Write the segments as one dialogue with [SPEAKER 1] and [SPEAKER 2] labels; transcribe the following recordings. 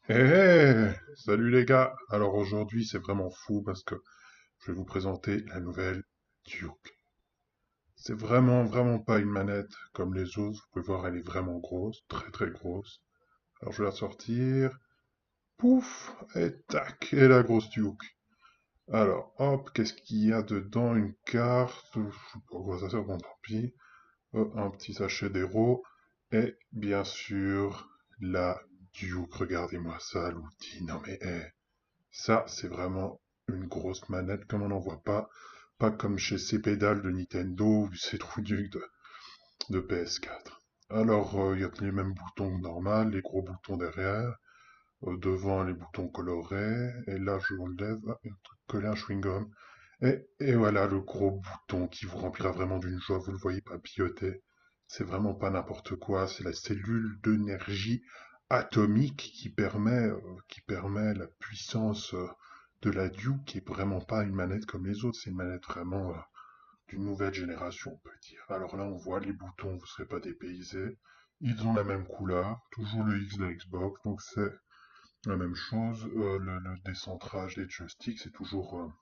[SPEAKER 1] Salut les gars! Alors aujourd'hui c'est vraiment fou parce que je vais vous présenter la nouvelle Duke. C'est vraiment pas une manette comme les autres, vous pouvez voir elle est vraiment grosse, très grosse. Alors je vais la sortir, pouf, et tac, et la grosse Duke. Alors hop, qu'est-ce qu'il y a dedans? Une carte, je sais pas à quoi ça sert, bon tant pis. Un petit sachet d'héros, et bien sûr la Duke, regardez-moi ça, l'outil, non mais ça, c'est vraiment une grosse manette comme on n'en voit pas. Pas comme chez ces pédales de Nintendo ou ces trous de PS4. Alors, il y a que les mêmes boutons que normal, les gros boutons derrière. Devant, les boutons colorés. Et là, je enlève un truc collé, un chewing-gum. Et voilà le gros bouton qui vous remplira vraiment d'une joie. Vous le voyez papilloter. C'est vraiment pas n'importe quoi. C'est la cellule d'énergie atomique qui permet la puissance de la Duke, qui est vraiment pas une manette comme les autres. C'est une manette vraiment d'une nouvelle génération, on peut dire. Alors là, on voit les boutons, vous ne serez pas dépaysés. Ils ont la même couleur, toujours le X de la Xbox, donc c'est la même chose. Le décentrage des joysticks, c'est toujours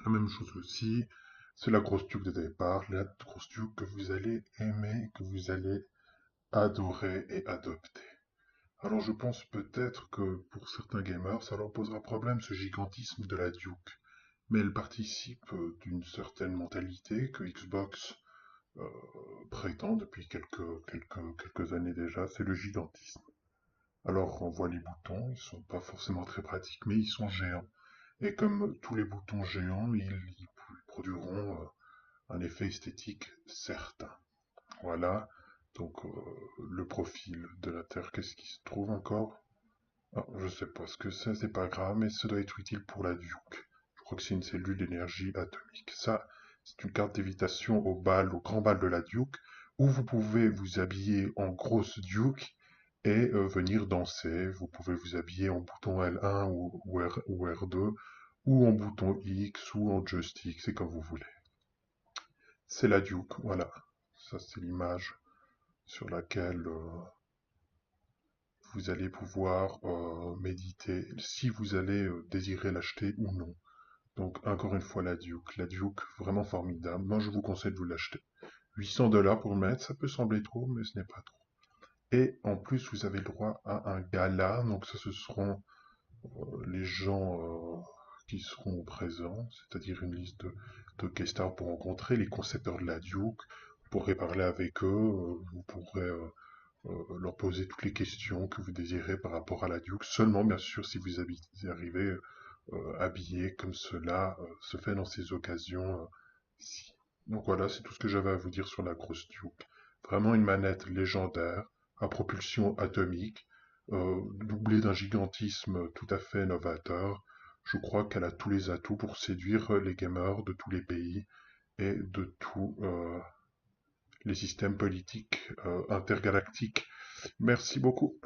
[SPEAKER 1] la même chose aussi. C'est la grosse Duke de départ, la grosse Duke que vous allez aimer, que vous allez adorer et adopter. Alors je pense peut-être que pour certains gamers, ça leur posera problème ce gigantisme de la Duke. Mais elle participe d'une certaine mentalité que Xbox euh, prétend depuis quelques années déjà, c'est le gigantisme. Alors on voit les boutons, ils sont pas forcément très pratiques, mais ils sont géants. Et comme tous les boutons géants, ils produiront un effet esthétique certain. Voilà, donc le profil de la Terre, qu'est-ce qui se trouve encore? Ah, je sais pas ce que c'est pas grave, mais ça doit être utile pour la Duke. Je crois que c'est une cellule d'énergie atomique. Ça, c'est une carte d'évitation au grand bal de la Duke, où vous pouvez vous habiller en grosse Duke et venir danser. Vous pouvez vous habiller en bouton L1 ou R2, ou en bouton X, ou en joystick, c'est comme vous voulez. C'est la Duke, voilà. Ça, c'est l'image sur laquelle vous allez pouvoir méditer si vous allez désirer l'acheter ou non. Donc encore une fois la Duke vraiment formidable. Moi je vous conseille de vous l'acheter. 800 $ pour le mettre, ça peut sembler trop, mais ce n'est pas trop. Et en plus vous avez le droit à un gala, donc ça ce seront les gens qui seront présents, c'est-à-dire une liste de guest stars pour rencontrer les concepteurs de la Duke. Vous pourrez parler avec eux, vous pourrez leur poser toutes les questions que vous désirez par rapport à la Duke, seulement bien sûr si vous arrivez habillé comme cela se fait dans ces occasions-ci. Donc voilà, c'est tout ce que j'avais à vous dire sur la grosse Duke. Vraiment une manette légendaire, à propulsion atomique, doublée d'un gigantisme tout à fait novateur. Je crois qu'elle a tous les atouts pour séduire les gamers de tous les pays et de tous les systèmes politiques intergalactiques. Merci beaucoup.